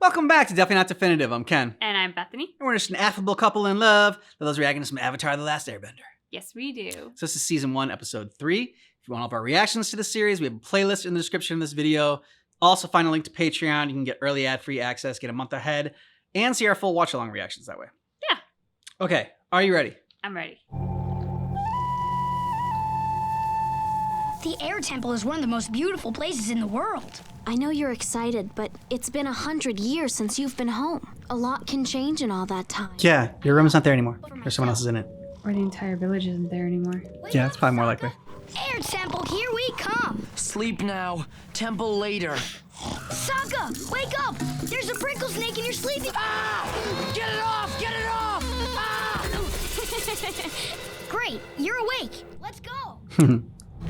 Welcome back to Definitely Not Definitive. I'm Ken. And I'm Bethany. And we're just an affable couple in love that loves reacting to some Avatar: The Last Airbender. Yes, we do. So this is season 1, episode 3. If you want all of our reactions to the series, we have a playlist in the description of this video. Also find a link to Patreon. You can get early ad-free access, get a month ahead, and see our full watch-along reactions that way. Yeah. Okay, are you ready? I'm ready. The Air Temple is one of the most beautiful places in the world. I know you're excited, but it's been 100 years since you've been home. A lot can change in all that time. Yeah, your room is not there anymore. There's someone else's in it. Or the entire village isn't there anymore. Yeah, that's probably more likely. Air Temple, here we come. Sleep now, temple later. Sokka, wake up! There's a prickle snake in your sleeping. Ah! Get it off! Get it off! Ah! Great, you're awake. Let's go.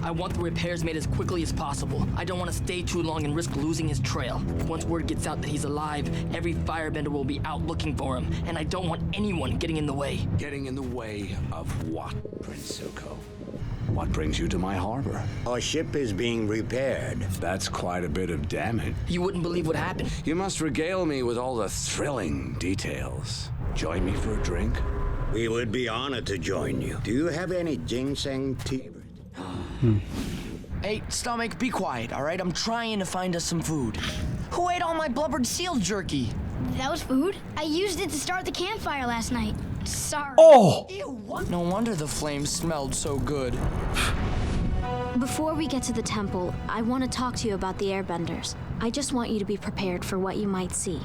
I want the repairs made as quickly as possible. I don't want to stay too long and risk losing his trail. Once word gets out that he's alive, every firebender will be out looking for him, and I don't want anyone getting in the way. Getting in the way of what, Prince Zuko? What brings you to my harbor? Our ship is being repaired. That's quite a bit of damage. You wouldn't believe what happened. You must regale me with all the thrilling details. Join me for a drink? We would be honored to join you. Do you have any ginseng tea? Hey, stomach, be quiet, all right? I'm trying to find us some food. Who ate all my blubbered seal jerky? That was food. I used it to start the campfire last night. Sorry. Oh! Ew, no wonder the flames smelled so good. Before we get to the temple, I want to talk to you about the Airbenders. I just want you to be prepared for what you might see.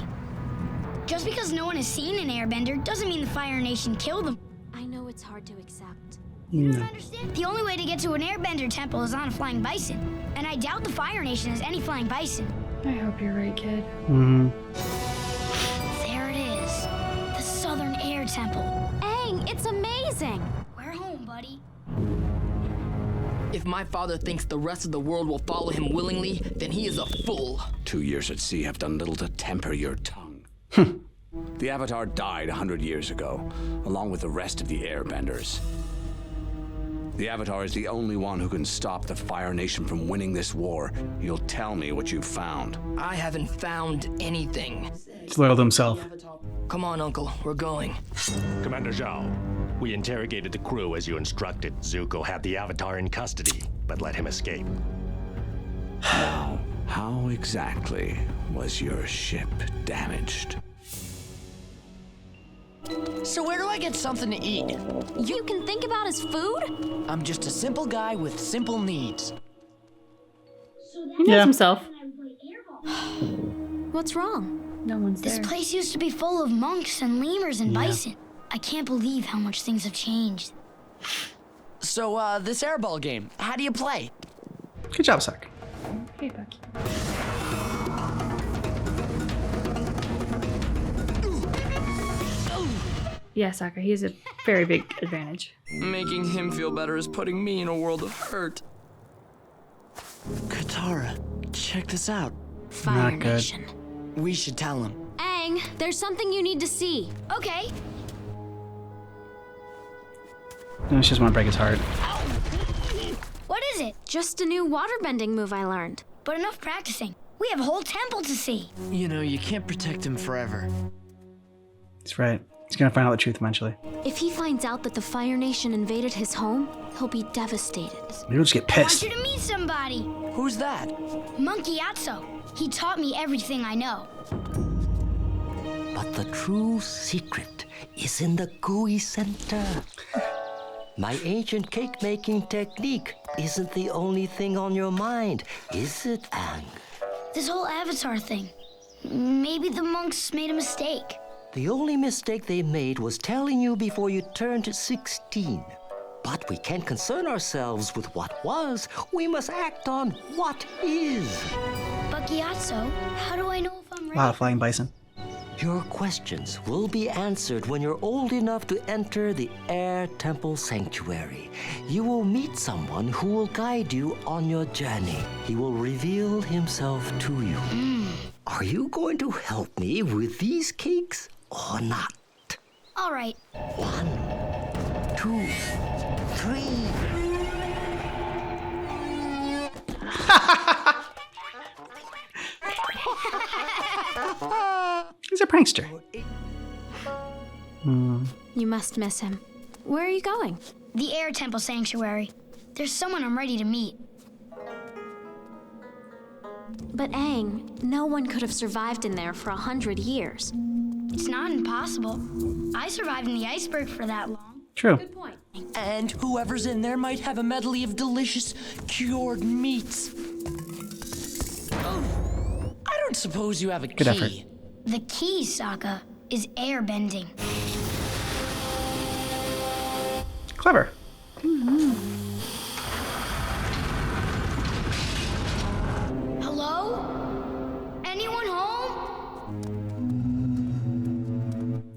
Just because no one has seen an airbender doesn't mean the Fire Nation killed them. I know it's hard to accept. You don't understand? The only way to get to an airbender temple is on a flying bison. And I doubt the Fire Nation has any flying bison. I hope you're right, kid. There it is. The Southern Air Temple. Aang, it's amazing! We're home, buddy. If my father thinks the rest of the world will follow him willingly, then he is a fool. 2 years at sea have done little to temper your tongue. The Avatar died 100 years ago, along with the rest of the Airbenders. The Avatar is the only one who can stop the Fire Nation from winning this war. You'll tell me what you've found. I haven't found anything. He's loyal to himself. Come on, Uncle, we're going. Commander Zhao, we interrogated the crew as you instructed. Zuko had the Avatar in custody, but let him escape. Now, how exactly was your ship damaged? So where do I get something to eat? You can think about his food? I'm just a simple guy with simple needs. He knows himself. What's wrong? No one's This there. place used to be full of monks and lemurs and bison. I can't believe how much things have changed. So, this airball game, how do you play? Good job, Sak. Hey, Bucky. Yeah, Sokka, he has a very big advantage. Making him feel better is putting me in a world of hurt. Katara, check this out. Fire Not good. Nation. We should tell him. Aang, there's something you need to see. Okay. No, she just want to break his heart. What is it? Just a new waterbending move I learned. But enough practicing. We have a whole temple to see. You know, you can't protect him forever. He's right. He's gonna find out the truth eventually. If he finds out that the Fire Nation invaded his home, he'll be devastated. Maybe he'll just get I want pissed. you to meet somebody. Who's that? Monkey Atso. He taught me everything I know. But the true secret is in the gooey center. My ancient cake-making technique isn't the only thing on your mind, is it, Aang? This whole Avatar thing. Maybe the monks made a mistake. The only mistake they made was telling you before you turned 16. But we can't concern ourselves with what was. We must act on what is. Bucky Atso, how do I know if I'm ready? Wow, flying bison. Your questions will be answered when you're old enough to enter the Air Temple Sanctuary. You will meet someone who will guide you on your journey. He will reveal himself to you. Are you going to help me with these cakes or not? All right. 1, 2, 3. He's a prankster. You must miss him. Where are you going? The Air Temple Sanctuary. There's someone I'm ready to meet. But Aang, no one could have survived in there for 100 years. It's not impossible. I survived in the iceberg for that long. True. Good point. And whoever's in there might have a medley of delicious cured meats. Oh, I don't suppose you have a Good key. effort. The key, Sokka, is airbending. Clever. Hello? Anyone home?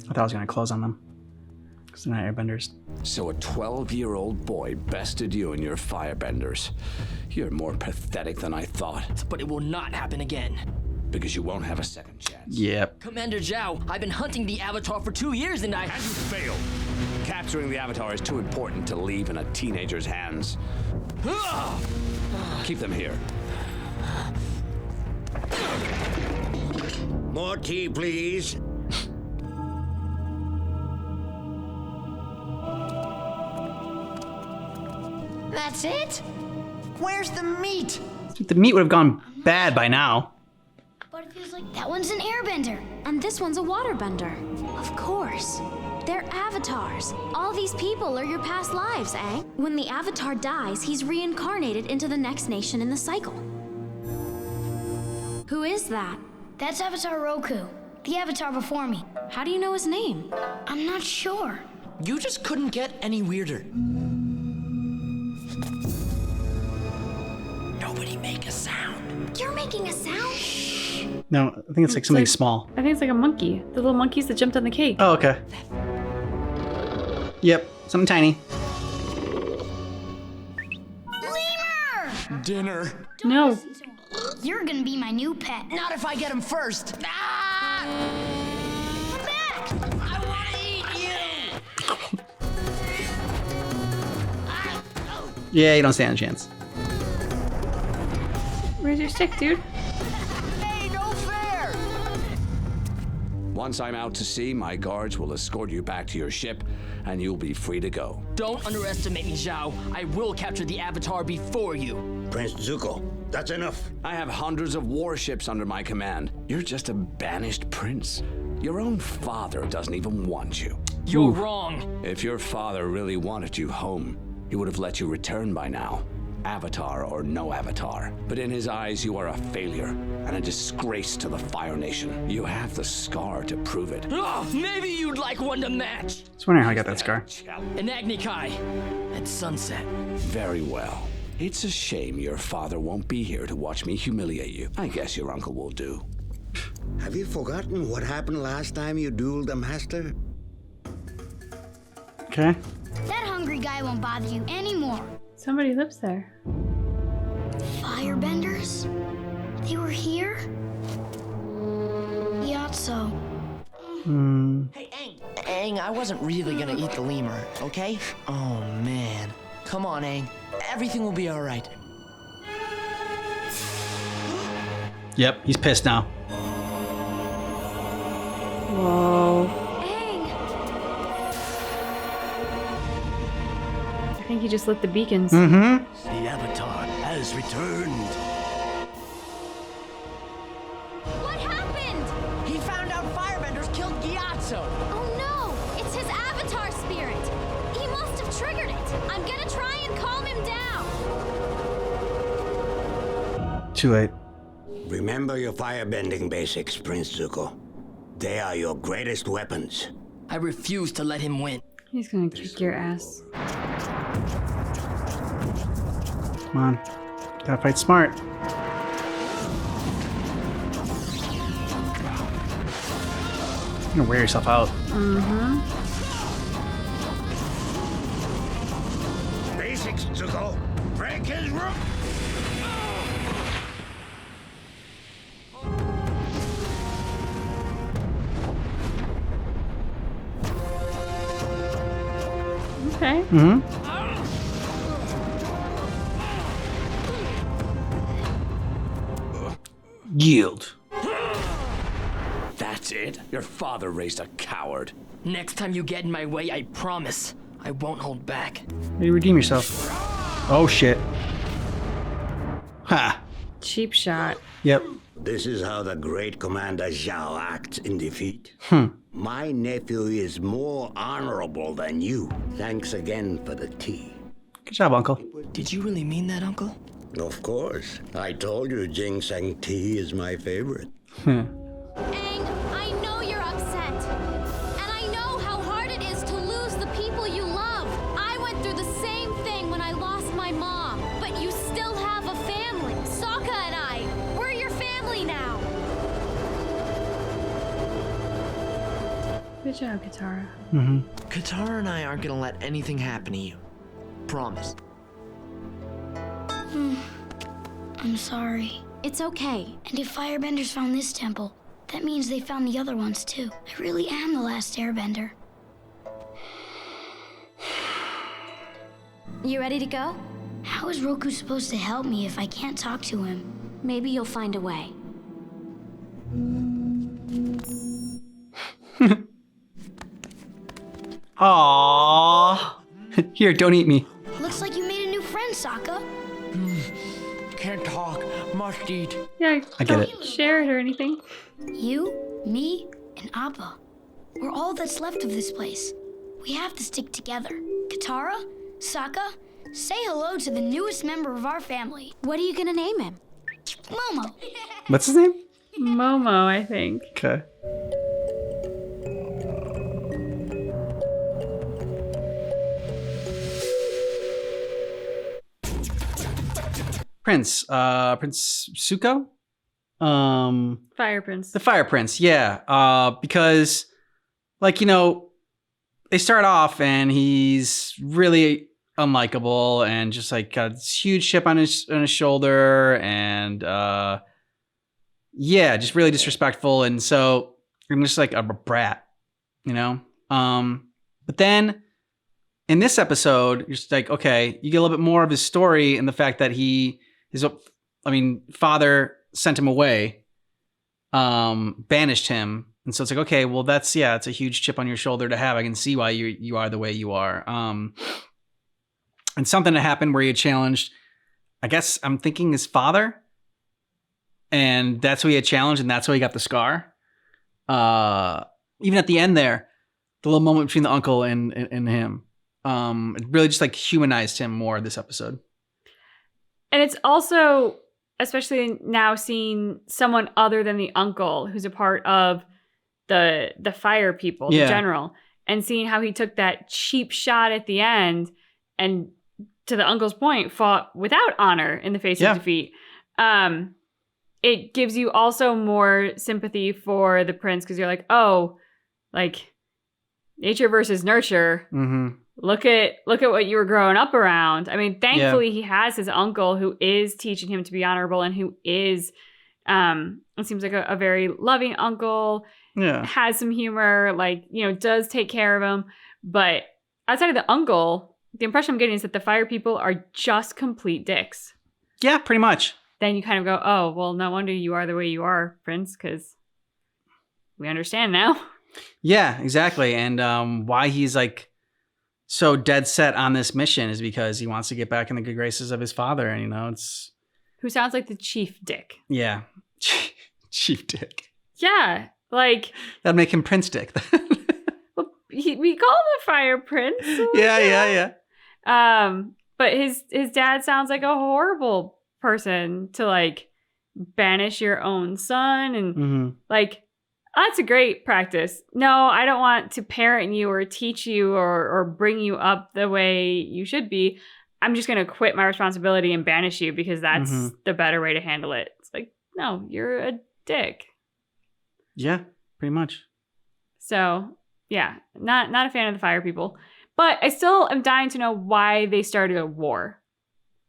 I thought I was going to close on them. Because they're not airbenders. So a 12-year-old boy bested you and your firebenders. You're more pathetic than I thought. But it will not happen again. Because you won't have a second chance. Yep. Commander Zhao, I've been hunting the Avatar for 2 years and I... And you failed. Capturing the Avatar is too important to leave in a teenager's hands. Keep them here. More tea, please. That's it? Where's the meat? The meat would have gone bad by now. But it feels like that one's an airbender. And this one's a waterbender. Of course. They're avatars. All these people are your past lives, Aang. When the avatar dies, he's reincarnated into the next nation in the cycle. Who is that? That's Avatar Roku, the avatar before me. How do you know his name? I'm not sure. You just couldn't get any weirder. Nobody make a sound. You're making a sound? No, I think it's like something small. I think it's like a monkey. The little monkeys that jumped on the cake. Oh, okay. Yep, something tiny. Lemur! Dinner. No. You're gonna be my new pet. Not if I get him first. Ah! Come back! I want to eat you! Yeah, you don't stand a chance. Where's your stick, dude? Hey, no fair! Once I'm out to sea, my guards will escort you back to your ship, and you'll be free to go. Don't underestimate me, Zhao. I will capture the Avatar before you. Prince Zuko, that's enough. I have hundreds of warships under my command. You're just a banished prince. Your own father doesn't even want you. You're wrong. If your father really wanted you home, he would have let you return by now. Avatar or no avatar. But in his eyes, you are a failure and a disgrace to the Fire Nation. You have the scar to prove it. Oh, maybe you'd like one to match. Just wondering how I got that scar. An Agni Kai at sunset. Very well. It's a shame your father won't be here to watch me humiliate you. I guess your uncle will do. Have you forgotten what happened last time you dueled the master? Okay. That hungry guy won't bother you anymore. Somebody lives there. Firebenders? They were here? Yatso. Hey, Aang. Aang, I wasn't really gonna eat the lemur, okay? Oh, man. Come on, Aang. Everything will be all right. Yep, he's pissed now. Whoa. Aang! I think he just lit the beacons. Mm-hmm. The Avatar has returned. What happened? He found out firebenders killed Gyatso. Oh no! It's his avatar spirit! He must have triggered it! I'm gonna try and calm him down! Too late. Remember your firebending basics, Prince Zuko. They are your greatest weapons. I refuse to let him win. He's gonna kick your ass. Come on. Gotta fight smart. You're gonna wear yourself out. Mm-hmm. Basics, Zuko. Break his roof. Okay. Mm-hmm. Yield. That's it? Your father raised a coward. Next time you get in my way, I promise I won't hold back. You redeem yourself. Oh shit. Ha. Cheap shot. Yep. This is how the great Commander Zhao acts in defeat. My nephew is more honorable than you. Thanks again for the tea. Good job, Uncle. Did you really mean that, Uncle? Of course. I told you ginseng tea is my favorite. Aang, I know you're upset. And I know how hard it is to lose the people you love. I went through the same thing when I lost my mom. But you still have a family. Sokka and I, we're your family now. Good job, Katara. Katara and I aren't gonna let anything happen to you. Promise. I'm sorry. It's okay. And if Firebenders found this temple, that means they found the other ones too. I really am the last Airbender. You ready to go? How is Roku supposed to help me if I can't talk to him? Maybe you'll find a way. Aww. Here, don't eat me. Looks like you made a new friend, Sokka. Can't talk, must eat. Yeah, I get don't it. share it or anything. You, me, and Appa. We're all that's left of this place. We have to stick together. Katara, Sokka, say hello to the newest member of our family, What are you gonna name him? Momo. What's his name? Momo, I think. Okay. Prince Zuko? Fire Prince. The Fire Prince, yeah. Because, like, you know, they start off and he's really unlikable and just like got this huge chip on his shoulder and yeah, just really disrespectful. And so I'm just like a brat, you know? But then in this episode, you're just like, okay, you get a little bit more of his story and the fact that father sent him away, banished him. And so it's like, okay, well, it's a huge chip on your shoulder to have. I can see why you are the way you are. And something that happened where he had challenged, I guess I'm thinking his father. And that's who he had challenged, and that's why he got the scar. Even at the end there, the little moment between the uncle and him, it really just like humanized him more this episode. And it's also, especially now, seeing someone other than the uncle who's a part of the fire people, the general, and seeing how he took that cheap shot at the end and, to the uncle's point, fought without honor in the face of defeat. It gives you also more sympathy for the prince because you're like, oh, like nature versus nurture. Mm-hmm. Look at what you were growing up around. I mean, thankfully he has his uncle who is teaching him to be honorable and who is, it seems like a very loving uncle. Yeah, has some humor, like, you know, does take care of him. But outside of the uncle, the impression I'm getting is that the fire people are just complete dicks. Yeah, pretty much. Then you kind of go, oh, well, no wonder you are the way you are, Prince, because we understand now. Yeah, exactly. And why he's like so dead set on this mission is because he wants to get back in the good graces of his father. And, you know, it's... Who sounds like the chief dick. Yeah. Chief Dick. Yeah, like... That'd make him Prince Dick. Well, we call him a fire prince. So Yeah. But his dad sounds like a horrible person to, like, banish your own son. And, like... That's a great practice. No, I don't want to parent you or teach you or bring you up the way you should be. I'm just going to quit my responsibility and banish you because that's the better way to handle it. It's like, no, you're a dick. Yeah, pretty much. So, yeah, not a fan of the fire people. But I still am dying to know why they started a war.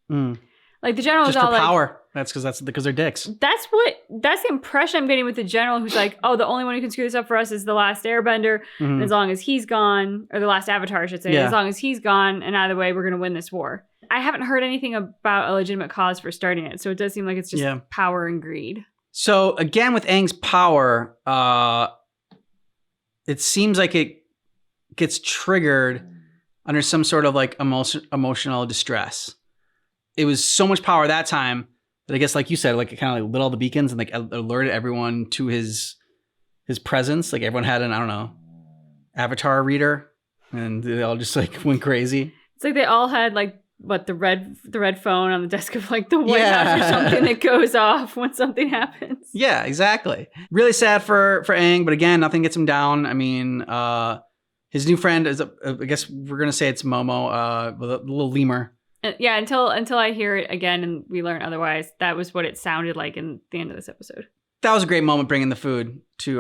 Like, the general just was all for power. like... That's because they're dicks. That's the impression I'm getting with the general who's like, oh, the only one who can screw this up for us is the last Airbender. And as long as he's gone, or the last Avatar, I should say, as long as he's gone, and either way, we're going to win this war. I haven't heard anything about a legitimate cause for starting it. So it does seem like it's just power and greed. So again, with Aang's power, it seems like it gets triggered under some sort of like emotional distress. It was so much power that time that I guess, like you said, like it kind of like lit all the beacons and like alerted everyone to his presence. Like everyone had an, I don't know, avatar reader, and they all just like went crazy. It's like they all had like the red phone on the desk of like the White House or something that goes off when something happens. Yeah, exactly. Really sad for Aang, but again, nothing gets him down. I mean, his new friend is, I guess we're gonna say it's Momo, the little lemur. Yeah, until I hear it again and we learn otherwise, that was what it sounded like in the end of this episode. That was a great moment, bringing the food to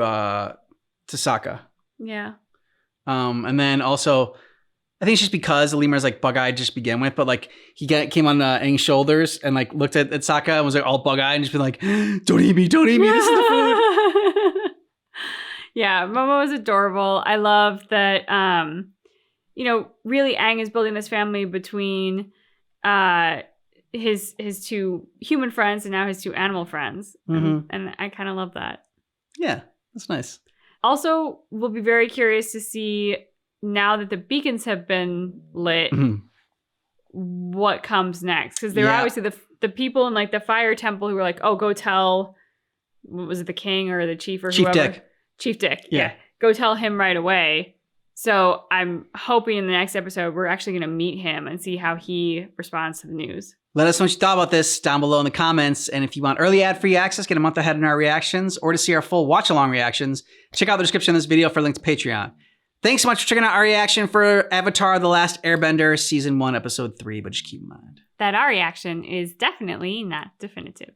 Sokka. Yeah. And then also, I think it's just because the lemur's like bug-eyed just to begin with, but like he came on Aang's shoulders and like looked at Sokka and was like all bug-eyed and just been like, don't eat me, this is the food. Yeah, Momo is adorable. I love that, really Aang is building this family between his two human friends and now his two animal friends. Mm-hmm. And I kind of love that. Yeah, that's nice. Also, we'll be very curious to see, now that the beacons have been lit, what comes next. Because there were obviously the people in like the fire temple who were like, oh, go tell, what was it, the king or the chief or Chief whoever? Dick. Chief Dick, yeah. Go tell him right away. So I'm hoping in the next episode, we're actually going to meet him and see how he responds to the news. Let us know what you thought about this down below in the comments. And if you want early ad-free access, get a month ahead in our reactions, or to see our full watch-along reactions, check out the description of this video for a link to Patreon. Thanks so much for checking out our reaction for Avatar: The Last Airbender, Season 1, Episode 3, but just keep in mind that our reaction is definitely not definitive.